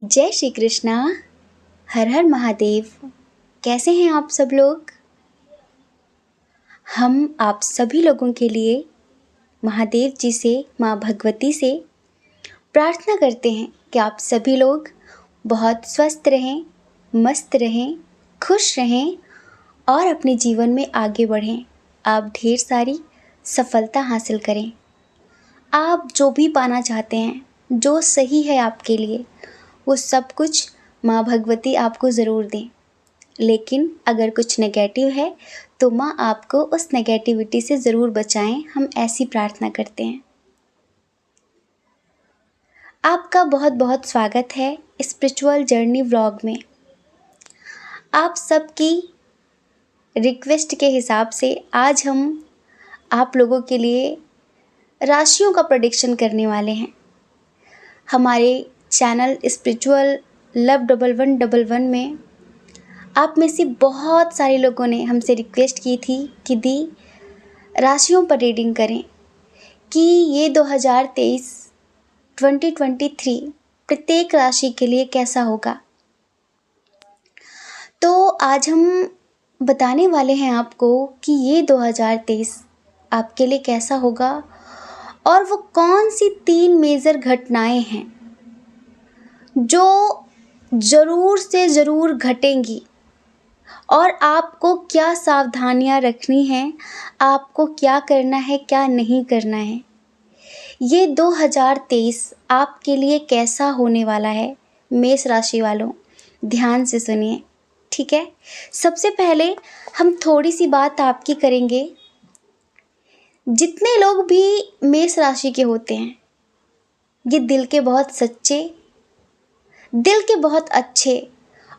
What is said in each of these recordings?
जय श्री कृष्णा। हर हर महादेव। कैसे हैं आप सब लोग? हम आप सभी लोगों के लिए महादेव जी से, माँ भगवती से प्रार्थना करते हैं कि आप सभी लोग बहुत स्वस्थ रहें, मस्त रहें, खुश रहें और अपने जीवन में आगे बढ़ें। आप ढेर सारी सफलता हासिल करें। आप जो भी पाना चाहते हैं, जो सही है आपके लिए, वो सब कुछ माँ भगवती आपको ज़रूर दें। लेकिन अगर कुछ नेगेटिव है तो माँ आपको उस नेगेटिविटी से ज़रूर बचाएं, हम ऐसी प्रार्थना करते हैं। आपका बहुत बहुत स्वागत है स्पिरिचुअल जर्नी व्लॉग में। आप सबकी रिक्वेस्ट के हिसाब से आज हम आप लोगों के लिए राशियों का प्रेडिक्शन करने वाले हैं। हमारे चैनल स्पिरिचुअल लव 1111 में आप में से बहुत सारे लोगों ने हमसे रिक्वेस्ट की थी कि दी राशियों पर रीडिंग करें कि ये 2023 प्रत्येक राशि के लिए कैसा होगा। तो आज हम बताने वाले हैं आपको कि ये 2023 आपके लिए कैसा होगा और वो कौन सी 3 मेजर घटनाएं हैं जो ज़रूर से ज़रूर घटेंगी और आपको क्या सावधानियां रखनी हैं, आपको क्या करना है, क्या नहीं करना है। ये 2023 आपके लिए कैसा होने वाला है मेष राशि वालों, ध्यान से सुनिए, ठीक है। सबसे पहले हम थोड़ी सी बात आपकी करेंगे। जितने लोग भी मेष राशि के होते हैं, ये दिल के बहुत सच्चे, दिल के बहुत अच्छे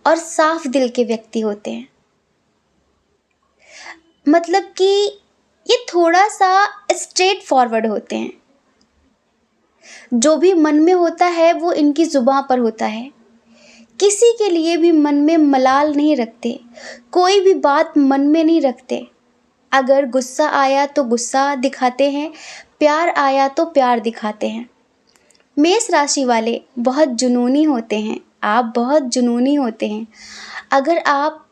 और साफ दिल के व्यक्ति होते हैं। मतलब कि ये थोड़ा सा स्ट्रेट फॉरवर्ड होते हैं। जो भी मन में होता है वो इनकी जुबान पर होता है। किसी के लिए भी मन में मलाल नहीं रखते, कोई भी बात मन में नहीं रखते। अगर गुस्सा आया तो गुस्सा दिखाते हैं, प्यार आया तो प्यार दिखाते हैं। मेष राशि वाले बहुत जुनूनी होते हैं, आप बहुत जुनूनी होते हैं। अगर आप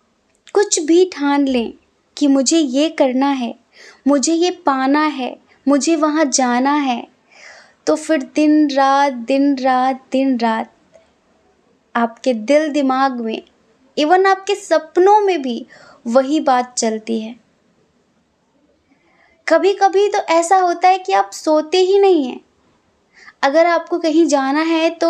कुछ भी ठान लें कि मुझे ये करना है, मुझे ये पाना है, मुझे वहाँ जाना है, तो फिर दिन रात दिन रात दिन रात आपके दिल दिमाग में, इवन आपके सपनों में भी वही बात चलती है। कभी कभी तो ऐसा होता है कि आप सोते ही नहीं हैं। अगर आपको कहीं जाना है तो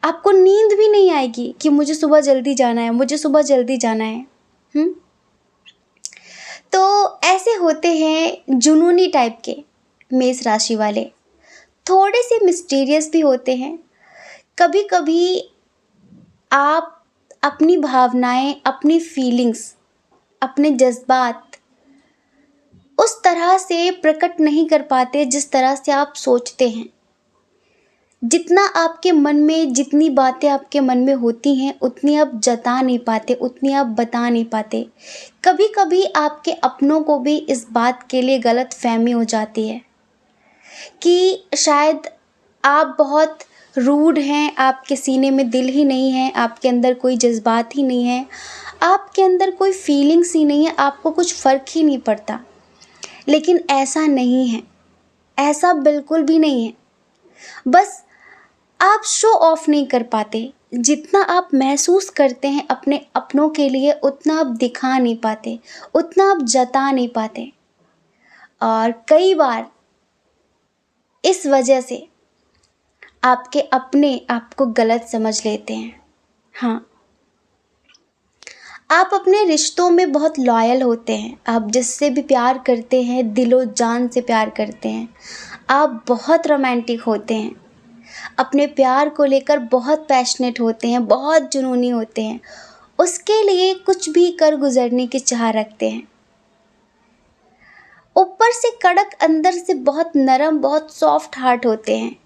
आपको नींद भी नहीं आएगी कि मुझे सुबह जल्दी जाना है, मुझे सुबह जल्दी जाना है। तो ऐसे होते हैं जुनूनी टाइप के मेष राशि वाले। थोड़े से मिस्टीरियस भी होते हैं। कभी कभी आप अपनी भावनाएं, अपनी फीलिंग्स, अपने जज्बात उस तरह से प्रकट नहीं कर पाते जिस तरह से आप सोचते हैं। जितना आपके मन में, जितनी बातें आपके मन में होती हैं, उतनी आप जता नहीं पाते, उतनी आप बता नहीं पाते। कभी कभी आपके अपनों को भी इस बात के लिए गलत फहमी हो जाती है कि शायद आप बहुत रूड हैं, आपके सीने में दिल ही नहीं है, आपके अंदर कोई जज्बात ही नहीं है, आपके अंदर कोई फीलिंग्स ही नहीं है, आपको कुछ फ़र्क ही नहीं पड़ता। लेकिन ऐसा नहीं है, ऐसा बिल्कुल भी नहीं है। बस आप शो ऑफ नहीं कर पाते। जितना आप महसूस करते हैं अपने अपनों के लिए, उतना आप दिखा नहीं पाते, उतना आप जता नहीं पाते। और कई बार इस वजह से आपके अपने आपको गलत समझ लेते हैं। हाँ, आप अपने रिश्तों में बहुत लॉयल होते हैं। आप जिससे भी प्यार करते हैं, दिलो जान से प्यार करते हैं। आप बहुत रोमांटिक होते हैं, अपने प्यार को लेकर बहुत पैशनेट होते हैं, बहुत जुनूनी होते हैं, उसके लिए कुछ भी कर गुजरने की चाह रखते हैं। ऊपर से कड़क, अंदर से बहुत नरम, बहुत सॉफ्ट हार्ट होते हैं,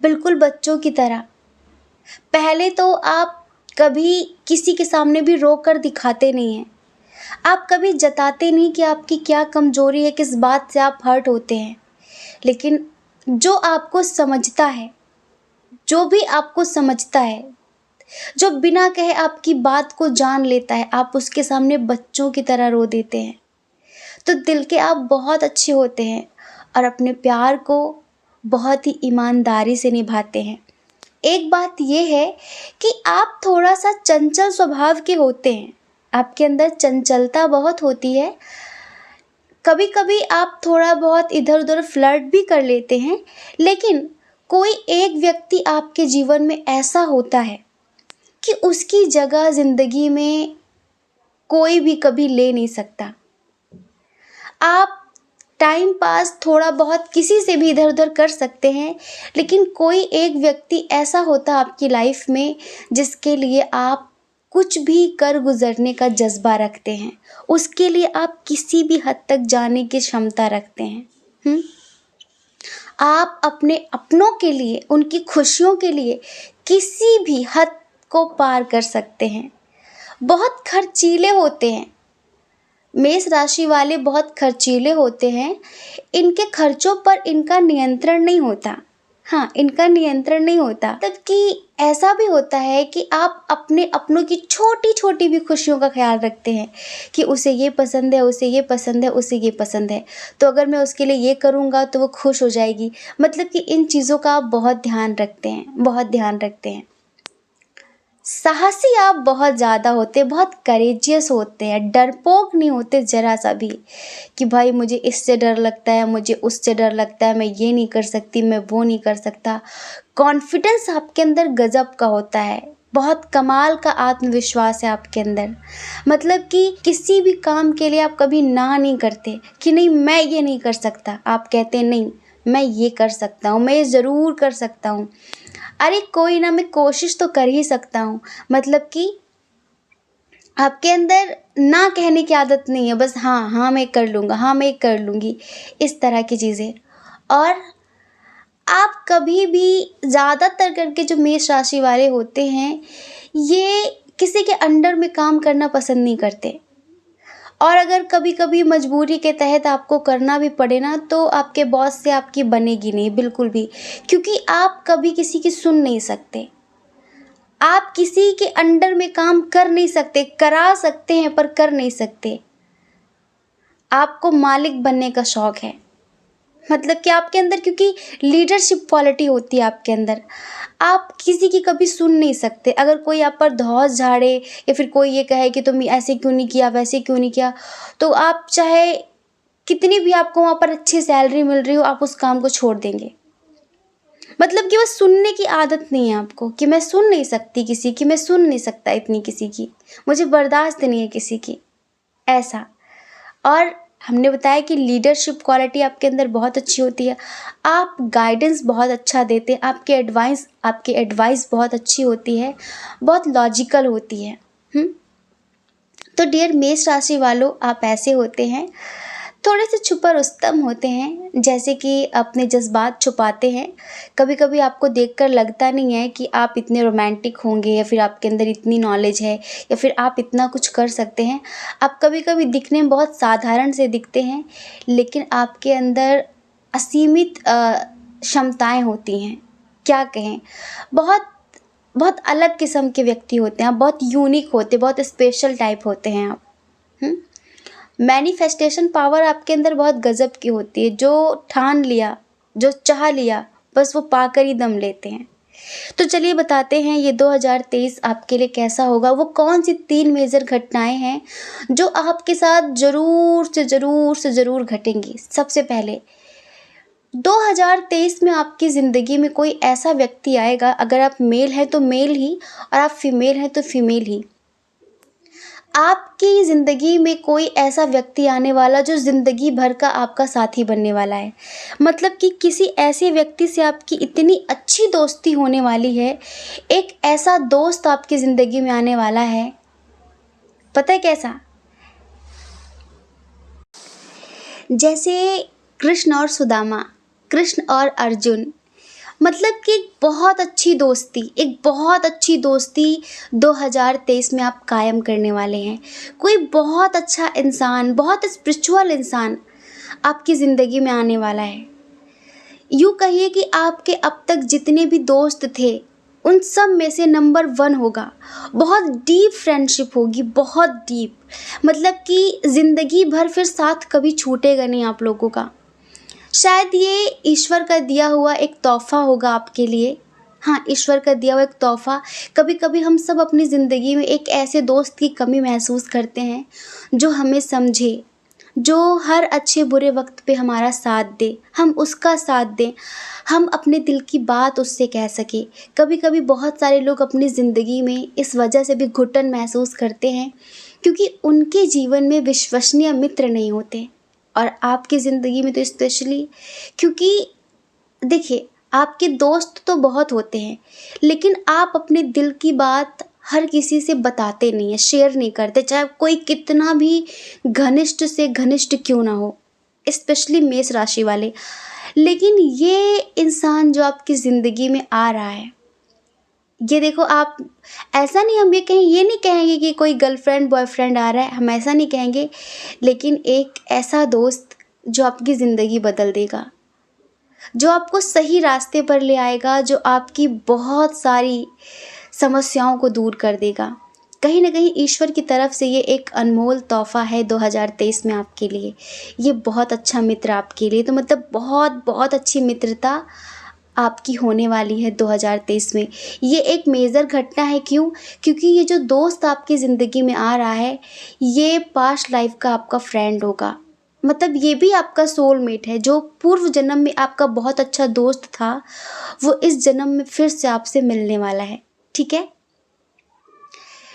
बिल्कुल बच्चों की तरह। पहले तो आप कभी किसी के सामने भी रो कर दिखाते नहीं हैं। आप कभी जताते नहीं कि आपकी क्या कमज़ोरी है, किस बात से आप हर्ट होते हैं। लेकिन जो आपको समझता है, जो भी आपको समझता है, जो बिना कहे आपकी बात को जान लेता है, आप उसके सामने बच्चों की तरह रो देते हैं। तो दिल के आप बहुत अच्छे होते हैं और अपने प्यार को बहुत ही ईमानदारी से निभाते हैं। एक बात ये है कि आप थोड़ा सा चंचल स्वभाव के होते हैं, आपके अंदर चंचलता बहुत होती है। कभी कभी आप थोड़ा बहुत इधर उधर फ्लर्ट भी कर लेते हैं, लेकिन कोई एक व्यक्ति आपके जीवन में ऐसा होता है कि उसकी जगह ज़िंदगी में कोई भी कभी ले नहीं सकता। आप टाइम पास थोड़ा बहुत किसी से भी इधर उधर कर सकते हैं, लेकिन कोई एक व्यक्ति ऐसा होता आपकी लाइफ में जिसके लिए आप कुछ भी कर गुजरने का जज्बा रखते हैं, उसके लिए आप किसी भी हद तक जाने की क्षमता रखते हैं। आप अपने अपनों के लिए, उनकी खुशियों के लिए किसी भी हद को पार कर सकते हैं। बहुत खर्चीले होते हैं, मेष राशि वाले बहुत खर्चीले होते हैं। इनके खर्चों पर इनका नियंत्रण नहीं होता। हाँ, इनका नियंत्रण नहीं होता। तब कि ऐसा भी होता है कि आप अपने अपनों की छोटी छोटी भी खुशियों का ख्याल रखते हैं कि उसे ये पसंद है, उसे ये पसंद है, उसे ये पसंद है, तो अगर मैं उसके लिए ये करूँगा तो वो खुश हो जाएगी। मतलब कि इन चीज़ों का आप बहुत ध्यान रखते हैं, बहुत ध्यान रखते हैं। साहसी आप बहुत ज़्यादा होते हैं, बहुत करेजियस होते हैं, डरपोक नहीं होते ज़रा सा भी कि भाई मुझे इससे डर लगता है, मुझे उससे डर लगता है, मैं ये नहीं कर सकती, मैं वो नहीं कर सकता। कॉन्फिडेंस आपके अंदर गजब का होता है, बहुत कमाल का आत्मविश्वास है आपके अंदर। मतलब कि किसी भी काम के लिए आप कभी ना नहीं करते कि नहीं मैं ये नहीं कर सकता, आप कहते हैं नहीं मैं ये कर सकता हूँ, मैं ये ज़रूर कर सकता हूँ। अरे कोई ना, मैं कोशिश तो कर ही सकता हूँ। मतलब कि आपके अंदर ना कहने की आदत नहीं है, बस हाँ हाँ मैं कर लूँगा, हाँ मैं कर लूँगी, इस तरह की चीज़ें। और आप कभी भी ज़्यादातर करके जो मेष राशि वाले होते हैं, ये किसी के अंडर में काम करना पसंद नहीं करते। और अगर कभी कभी मजबूरी के तहत आपको करना भी पड़े ना, तो आपके बॉस से आपकी बनेगी नहीं बिल्कुल भी, क्योंकि आप कभी किसी की सुन नहीं सकते। आप किसी के अंडर में काम कर नहीं सकते, करा सकते हैं पर कर नहीं सकते। आपको मालिक बनने का शौक है, मतलब कि आपके अंदर, क्योंकि लीडरशिप क्वालिटी होती है आपके अंदर, आप किसी की कभी सुन नहीं सकते। अगर कोई आप पर धौंस झाड़े या फिर कोई ये कहे कि तुम ऐसे क्यों नहीं किया, वैसे क्यों नहीं किया, तो आप चाहे कितनी भी आपको वहाँ पर अच्छी सैलरी मिल रही हो, आप उस काम को छोड़ देंगे। मतलब कि बस सुनने की आदत नहीं है आपको, कि मैं सुन नहीं सकती किसी की, मैं सुन नहीं सकता इतनी किसी की, मुझे बर्दाश्त नहीं है किसी की, ऐसा। और हमने बताया कि लीडरशिप क्वालिटी आपके अंदर बहुत अच्छी होती है, आप गाइडेंस बहुत अच्छा देते हैं, आपकी एडवाइस बहुत अच्छी होती है, बहुत लॉजिकल होती है। तो डियर मेष राशि वालों, आप ऐसे होते हैं, थोड़े से छुपा रुस्तम होते हैं, जैसे कि अपने जज्बात छुपाते हैं। कभी कभी आपको देखकर लगता नहीं है कि आप इतने रोमांटिक होंगे, या फिर आपके अंदर इतनी नॉलेज है, या फिर आप इतना कुछ कर सकते हैं। आप कभी कभी दिखने में बहुत साधारण से दिखते हैं, लेकिन आपके अंदर असीमित क्षमताएं होती हैं। क्या कहें, बहुत बहुत अलग किस्म के व्यक्ति होते हैं आप, बहुत यूनिक होते, बहुत स्पेशल टाइप होते हैं आप। मैनिफेस्टेशन पावर आपके अंदर बहुत गजब की होती है। जो ठान लिया, जो चाह लिया, बस वो पाकर ही दम लेते हैं। तो चलिए बताते हैं ये 2023 आपके लिए कैसा होगा। वो कौन सी 3 मेजर घटनाएं हैं जो आपके साथ ज़रूर घटेंगी। सबसे पहले 2023 में आपकी ज़िंदगी में कोई ऐसा व्यक्ति आएगा, अगर आप मेल हैं तो मेल ही, और आप फीमेल हैं तो फीमेल ही। आपकी ज़िंदगी में कोई ऐसा व्यक्ति आने वाला जो ज़िंदगी भर का आपका साथी बनने वाला है। मतलब कि किसी ऐसे व्यक्ति से आपकी इतनी अच्छी दोस्ती होने वाली है, एक ऐसा दोस्त आपकी ज़िंदगी में आने वाला है। पता है कैसा? जैसे कृष्ण और सुदामा, कृष्ण और अर्जुन, मतलब कि एक बहुत अच्छी दोस्ती 2023 में आप कायम करने वाले हैं। कोई बहुत अच्छा इंसान, बहुत स्पिरिचुअल इंसान आपकी ज़िंदगी में आने वाला है। यूँ कहिए कि आपके अब तक जितने भी दोस्त थे उन सब में से नंबर 1 होगा। बहुत डीप फ्रेंडशिप होगी, बहुत डीप, मतलब कि ज़िंदगी भर फिर साथ कभी छूटेगा नहीं आप लोगों का। शायद ये ईश्वर का दिया हुआ एक तोहफ़ा होगा आपके लिए। हाँ, ईश्वर का दिया हुआ एक तोहफ़ा। कभी कभी हम सब अपनी ज़िंदगी में एक ऐसे दोस्त की कमी महसूस करते हैं जो हमें समझे, जो हर अच्छे बुरे वक्त पे हमारा साथ दे, हम उसका साथ दें, हम अपने दिल की बात उससे कह सकें। कभी कभी बहुत सारे लोग अपनी ज़िंदगी में इस वजह से भी घुटन महसूस करते हैं क्योंकि उनके जीवन में विश्वसनीय मित्र नहीं होते, और आपकी ज़िंदगी में तो स्पेशली, क्योंकि देखिए, आपके दोस्त तो बहुत होते हैं लेकिन आप अपने दिल की बात हर किसी से बताते नहीं हैं, शेयर नहीं करते, चाहे कोई कितना भी घनिष्ठ से घनिष्ठ क्यों ना हो, स्पेशली मेष राशि वाले। लेकिन ये इंसान जो आपकी ज़िंदगी में आ रहा है, ये देखो, आप ऐसा नहीं, हम ये नहीं कहेंगे कि कोई गर्लफ्रेंड बॉयफ्रेंड आ रहा है, हम ऐसा नहीं कहेंगे, लेकिन एक ऐसा दोस्त जो आपकी ज़िंदगी बदल देगा, जो आपको सही रास्ते पर ले आएगा, जो आपकी बहुत सारी समस्याओं को दूर कर देगा। कहीं ना कहीं ईश्वर की तरफ से ये एक अनमोल तोहफ़ा है 2023 में आपके लिए। ये बहुत अच्छा मित्र आपके लिए, तो मतलब बहुत बहुत अच्छी मित्रता आपकी होने वाली है 2023 में। ये एक मेजर घटना है, क्यों? क्योंकि ये जो दोस्त आपकी ज़िंदगी में आ रहा है, ये पास्ट लाइफ का आपका फ्रेंड होगा। मतलब ये भी आपका सोलमेट है, जो पूर्व जन्म में आपका बहुत अच्छा दोस्त था, वो इस जन्म में फिर से आपसे मिलने वाला है। ठीक है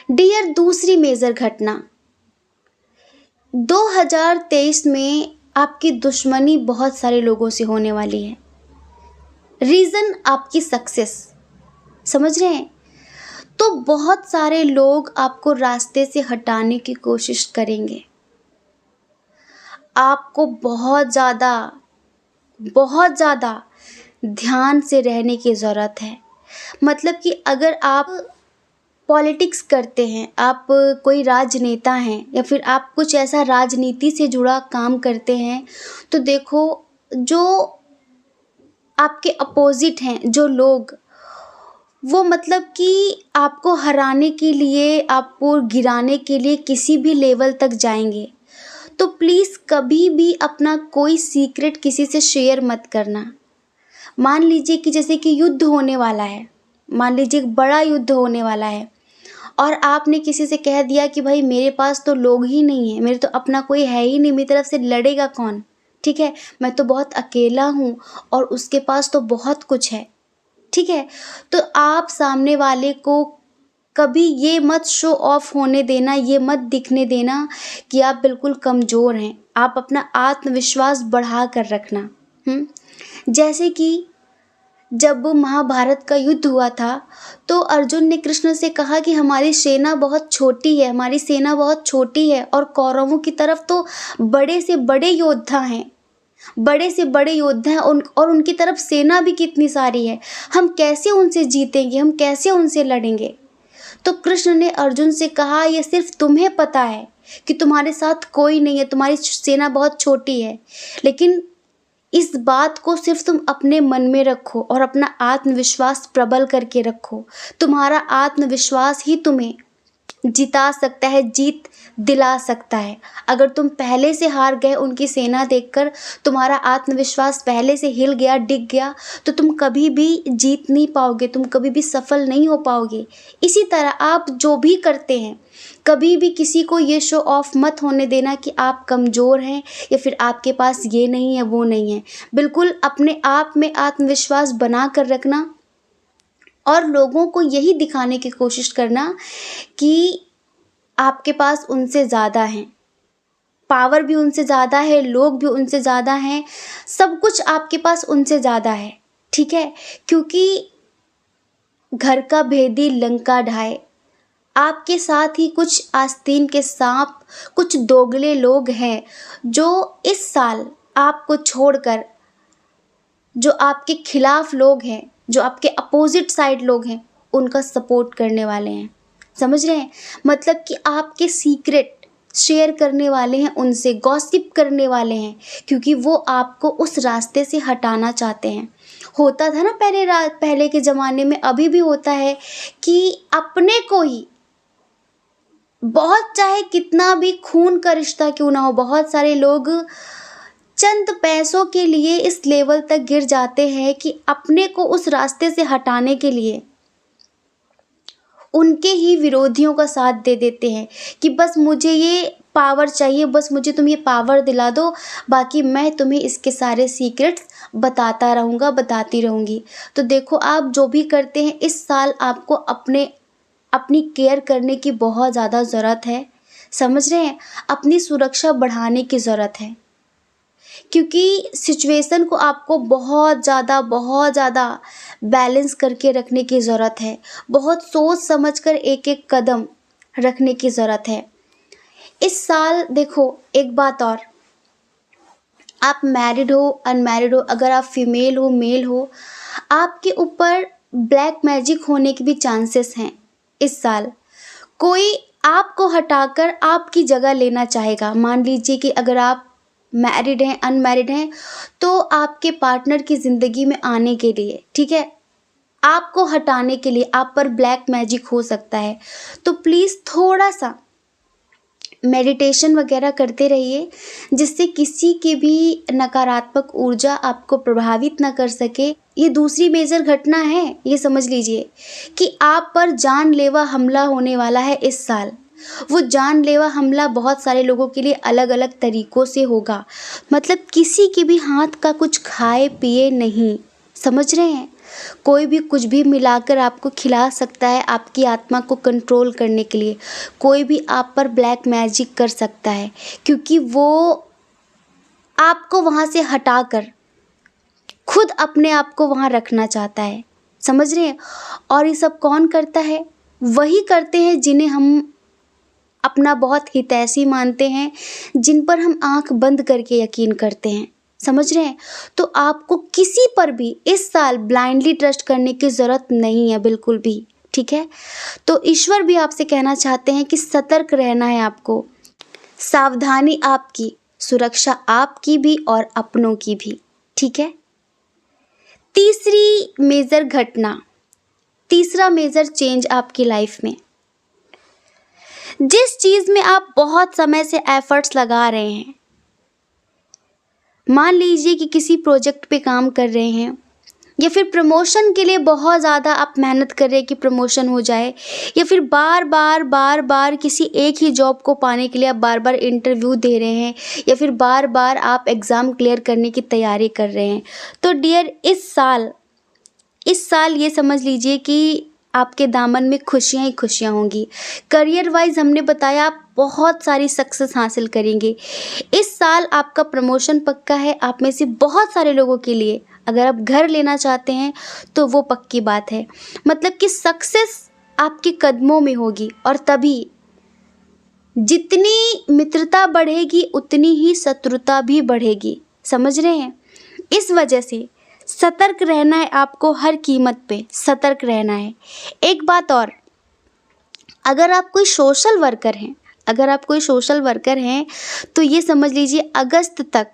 डियर, दूसरी मेजर घटना, 2023 में आपकी दुश्मनी बहुत सारे लोगों से होने वाली है। रीज़न आपकी सक्सेस, समझ रहे हैं? तो बहुत सारे लोग आपको रास्ते से हटाने की कोशिश करेंगे। आपको बहुत ज़्यादा ध्यान से रहने की ज़रूरत है। मतलब कि अगर आप पॉलिटिक्स करते हैं, आप कोई राजनेता हैं, या फिर आप कुछ ऐसा राजनीति से जुड़ा काम करते हैं, तो देखो, जो आपके अपोजिट हैं जो लोग, वो मतलब कि आपको हराने के लिए, आपको गिराने के लिए किसी भी लेवल तक जाएंगे। तो प्लीज़ कभी भी अपना कोई सीक्रेट किसी से शेयर मत करना। मान लीजिए कि जैसे कि युद्ध होने वाला है, मान लीजिए एक बड़ा युद्ध होने वाला है, और आपने किसी से कह दिया कि भाई मेरे पास तो लोग ही नहीं है, मेरे तो अपना कोई है ही नहीं, मेरी तरफ से लड़ेगा कौन, ठीक है, मैं तो बहुत अकेला हूँ और उसके पास तो बहुत कुछ है। ठीक है, तो आप सामने वाले को कभी ये मत शो ऑफ होने देना, ये मत दिखने देना कि आप बिल्कुल कमज़ोर हैं। आप अपना आत्मविश्वास बढ़ा कर रखना। जैसे कि जब महाभारत का युद्ध हुआ था, तो अर्जुन ने कृष्ण से कहा कि हमारी सेना बहुत छोटी है, हमारी सेना बहुत छोटी है, और कौरवों की तरफ तो बड़े से बड़े योद्धा हैं, बड़े से बड़े योद्धा हैं, और उनकी तरफ सेना भी कितनी सारी है, हम कैसे उनसे जीतेंगे, हम कैसे उनसे लड़ेंगे। तो कृष्ण ने अर्जुन से कहा, यह सिर्फ तुम्हें पता है कि तुम्हारे साथ कोई नहीं है, तुम्हारी सेना बहुत छोटी है, लेकिन इस बात को सिर्फ तुम अपने मन में रखो और अपना आत्मविश्वास प्रबल करके रखो। तुम्हारा आत्मविश्वास ही तुम्हें जिता सकता है, जीत दिला सकता है। अगर तुम पहले से हार गए, उनकी सेना देखकर तुम्हारा आत्मविश्वास पहले से हिल गया, डिग गया, तो तुम कभी भी जीत नहीं पाओगे, तुम कभी भी सफल नहीं हो पाओगे। इसी तरह आप जो भी करते हैं, कभी भी किसी को ये शो ऑफ मत होने देना कि आप कमज़ोर हैं या फिर आपके पास ये नहीं है, वो नहीं है। बिल्कुल अपने आप में आत्मविश्वास बना कर रखना और लोगों को यही दिखाने की कोशिश करना कि आपके पास उनसे ज़्यादा हैं, पावर भी उनसे ज़्यादा है, लोग भी उनसे ज़्यादा हैं, सब कुछ आपके पास उनसे ज़्यादा है। ठीक है, क्योंकि घर का भेदी लंका ढाए, आपके साथ ही कुछ आस्तीन के सांप, कुछ दोगले लोग हैं जो इस साल आपको छोड़कर, जो आपके खिलाफ लोग हैं, जो आपके अपोजिट साइड लोग हैं, उनका सपोर्ट करने वाले हैं। समझ रहे हैं? मतलब कि आपके सीक्रेट शेयर करने वाले हैं, उनसे गॉसिप करने वाले हैं, क्योंकि वो आपको उस रास्ते से हटाना चाहते हैं। होता था ना पहले के ज़माने में, अभी भी होता है कि अपने को ही, बहुत चाहे कितना भी खून का रिश्ता क्यों ना हो, बहुत सारे लोग चंद पैसों के लिए इस लेवल तक गिर जाते हैं कि अपने को उस रास्ते से हटाने के लिए उनके ही विरोधियों का साथ दे देते हैं कि बस मुझे ये पावर चाहिए, बस मुझे तुम ये पावर दिला दो, बाकी मैं तुम्हें इसके सारे सीक्रेट्स बताता रहूँगा, बताती रहूँगी। तो देखो, आप जो भी करते हैं इस साल आपको अपनी केयर करने की बहुत ज़्यादा ज़रूरत है, समझ रहे हैं? अपनी सुरक्षा बढ़ाने की ज़रूरत है, क्योंकि सिचुएशन को आपको बहुत ज़्यादा बैलेंस करके रखने की ज़रूरत है। बहुत सोच समझ कर एक एक कदम रखने की ज़रूरत है। इस साल देखो, एक बात और, आप मैरिड हो, अनमैरिड हो, अगर आप फीमेल हो, मेल हो, आपके ऊपर ब्लैक मैजिक होने के भी चांसेस हैं इस साल। कोई आपको हटाकर आपकी जगह लेना चाहेगा। मान लीजिए कि अगर आप मैरिड हैं, अनमैरिड हैं, तो आपके पार्टनर की ज़िंदगी में आने के लिए, ठीक है, आपको हटाने के लिए आप पर ब्लैक मैजिक हो सकता है। तो प्लीज़ थोड़ा सा मेडिटेशन वगैरह करते रहिए, जिससे किसी की भी नकारात्मक ऊर्जा आपको प्रभावित ना कर सके। ये दूसरी मेजर घटना है, ये समझ लीजिए कि आप पर जानलेवा हमला होने वाला है इस साल। वो जानलेवा हमला बहुत सारे लोगों के लिए अलग अलग तरीक़ों से होगा, मतलब किसी के भी हाथ का कुछ खाए पिए नहीं, समझ रहे हैं? कोई भी कुछ भी मिलाकर आपको खिला सकता है आपकी आत्मा को कंट्रोल करने के लिए। कोई भी आप पर ब्लैक मैजिक कर सकता है, क्योंकि वो आपको वहाँ से हटाकर खुद अपने आप को वहाँ रखना चाहता है, समझ रहे हैं? और ये सब कौन करता है? वही करते हैं जिन्हें हम अपना बहुत हितैषी मानते हैं, जिन पर हम आँख बंद करके यकीन करते हैं, समझ रहे हैं? तो आपको किसी पर भी इस साल ब्लाइंडली ट्रस्ट करने की ज़रूरत नहीं है, बिल्कुल भी, ठीक है? तो ईश्वर भी आपसे कहना चाहते हैं कि सतर्क रहना है आपको। सावधानी आपकी, सुरक्षा आपकी भी और अपनों की भी, ठीक है? तीसरी मेजर घटना, तीसरा मेजर चेंज आपकी लाइफ में, जिस चीज़ में आप बहुत समय से एफर्ट्स लगा रहे हैं, मान लीजिए कि किसी प्रोजेक्ट पे काम कर रहे हैं, या फिर प्रमोशन के लिए बहुत ज़्यादा आप मेहनत कर रहे हैं कि प्रमोशन हो जाए, या फिर बार बार किसी एक ही जॉब को पाने के लिए आप बार बार इंटरव्यू दे रहे हैं, या फिर बार बार आप एग्ज़ाम क्लियर करने की तैयारी कर रहे हैं। तो डियर, इस साल ये समझ लीजिए कि आपके दामन में खुशियाँ ही खुशियाँ होंगी। करियर वाइज हमने बताया, आप बहुत सारी सक्सेस हासिल करेंगे। इस साल आपका प्रमोशन पक्का है। आप में से बहुत सारे लोगों के लिए, अगर आप घर लेना चाहते हैं तो वो पक्की बात है। मतलब कि सक्सेस आपके कदमों में होगी, और तभी जितनी मित्रता बढ़ेगी उतनी ही शत्रुता भी बढ़ेगी, समझ रहे हैं? इस वजह से सतर्क रहना है आपको, हर कीमत पे सतर्क रहना है। एक बात और, अगर आप कोई सोशल वर्कर हैं, तो ये समझ लीजिए अगस्त तक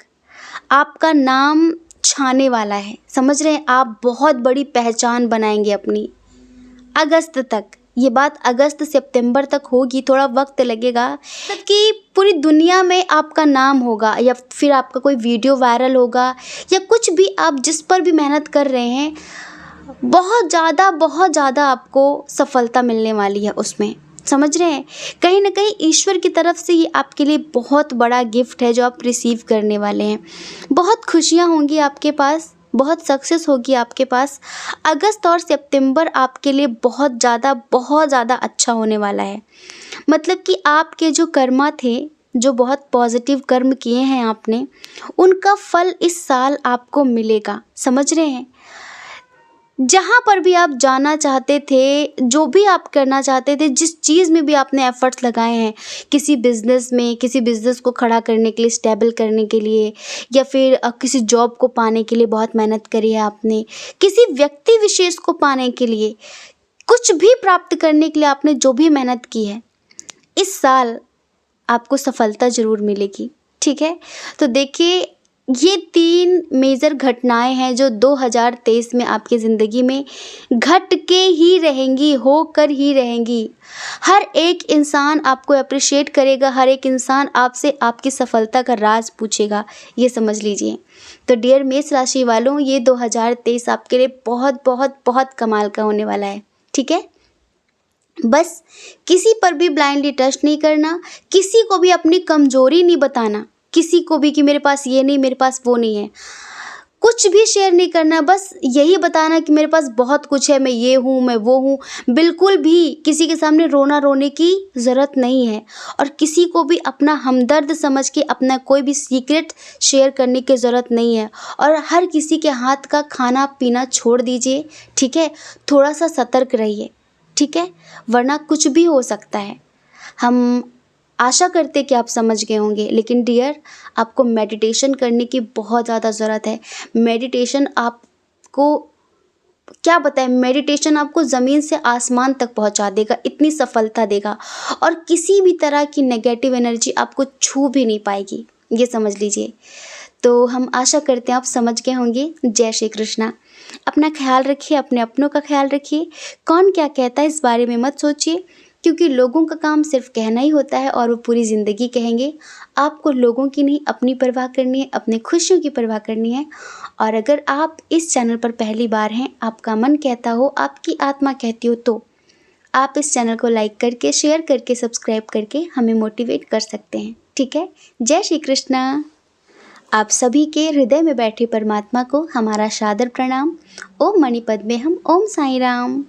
आपका नाम छाने वाला है, समझ रहे हैं? आप बहुत बड़ी पहचान बनाएंगे अपनी अगस्त तक। ये बात अगस्त सितंबर तक होगी, थोड़ा वक्त लगेगा, तब कि पूरी दुनिया में आपका नाम होगा, या फिर आपका कोई वीडियो वायरल होगा, या कुछ भी आप जिस पर भी मेहनत कर रहे हैं, बहुत ज़्यादा आपको सफलता मिलने वाली है उसमें, समझ रहे हैं? कहीं ना कहीं ईश्वर की तरफ से ये आपके लिए बहुत बड़ा गिफ्ट है जो आप रिसीव करने वाले हैं। बहुत खुशियाँ होंगी आपके पास, बहुत सक्सेस होगी आपके पास। अगस्त और सितंबर आपके लिए बहुत ज़्यादा अच्छा होने वाला है। मतलब कि आपके जो कर्मा थे, जो बहुत पॉजिटिव कर्म किए हैं आपने, उनका फल इस साल आपको मिलेगा, समझ रहे हैं? जहाँ पर भी आप जाना चाहते थे, जो भी आप करना चाहते थे, जिस चीज़ में भी आपने एफ़र्ट्स लगाए हैं, किसी बिज़नेस को खड़ा करने के लिए, स्टेबल करने के लिए, या फिर किसी जॉब को पाने के लिए बहुत मेहनत करी है आपने, किसी व्यक्ति विशेष को पाने के लिए, कुछ भी प्राप्त करने के लिए आपने जो भी मेहनत की है, इस साल आपको सफलता ज़रूर मिलेगी। ठीक है, तो देखिए ये 3 मेजर घटनाएं हैं जो 2023 में आपकी ज़िंदगी में घट के ही रहेंगी, होकर ही रहेंगी। हर एक इंसान आपको अप्रिशिएट करेगा, हर एक इंसान आपसे आपकी सफलता का राज पूछेगा, ये समझ लीजिए। तो डियर मेष राशि वालों, ये 2023 आपके लिए बहुत बहुत बहुत कमाल का होने वाला है। ठीक है, बस किसी पर भी ब्लाइंडली ट्रस्ट नहीं करना, किसी को भी अपनी कमजोरी नहीं बताना, किसी को भी कि मेरे पास ये नहीं, मेरे पास वो नहीं है, कुछ भी शेयर नहीं करना। बस यही बताना कि मेरे पास बहुत कुछ है, मैं ये हूँ, मैं वो हूँ। बिल्कुल भी किसी के सामने रोने की ज़रूरत नहीं है, और किसी को भी अपना हमदर्द समझ के अपना कोई भी सीक्रेट शेयर करने की ज़रूरत नहीं है। और हर किसी के हाथ का खाना पीना छोड़ दीजिए। ठीक है, थोड़ा सा सतर्क रहिए। ठीक है, वरना कुछ भी हो सकता है। हम आशा करते कि आप समझ गए होंगे, लेकिन डियर आपको मेडिटेशन करने की बहुत ज़्यादा ज़रूरत है। मेडिटेशन आपको क्या बताएं, मेडिटेशन आपको ज़मीन से आसमान तक पहुंचा देगा, इतनी सफलता देगा, और किसी भी तरह की नेगेटिव एनर्जी आपको छू भी नहीं पाएगी, ये समझ लीजिए। तो हम आशा करते हैं आप समझ गए होंगे। जय श्री कृष्णा। अपना ख्याल रखिए, अपने अपनों का ख्याल रखिए। कौन क्या कहता है इस बारे में मत सोचिए, क्योंकि लोगों का काम सिर्फ कहना ही होता है और वो पूरी ज़िंदगी कहेंगे। आपको लोगों की नहीं, अपनी परवाह करनी है, अपनी खुशियों की परवाह करनी है। और अगर आप इस चैनल पर पहली बार हैं, आपका मन कहता हो, आपकी आत्मा कहती हो, तो आप इस चैनल को लाइक करके, शेयर करके, सब्सक्राइब करके हमें मोटिवेट कर सकते हैं। ठीक है, जय श्री कृष्णा। आप सभी के हृदय में बैठे परमात्मा को हमारा सादर प्रणाम। ओम मणिपद्मे हम, ओम साईं राम।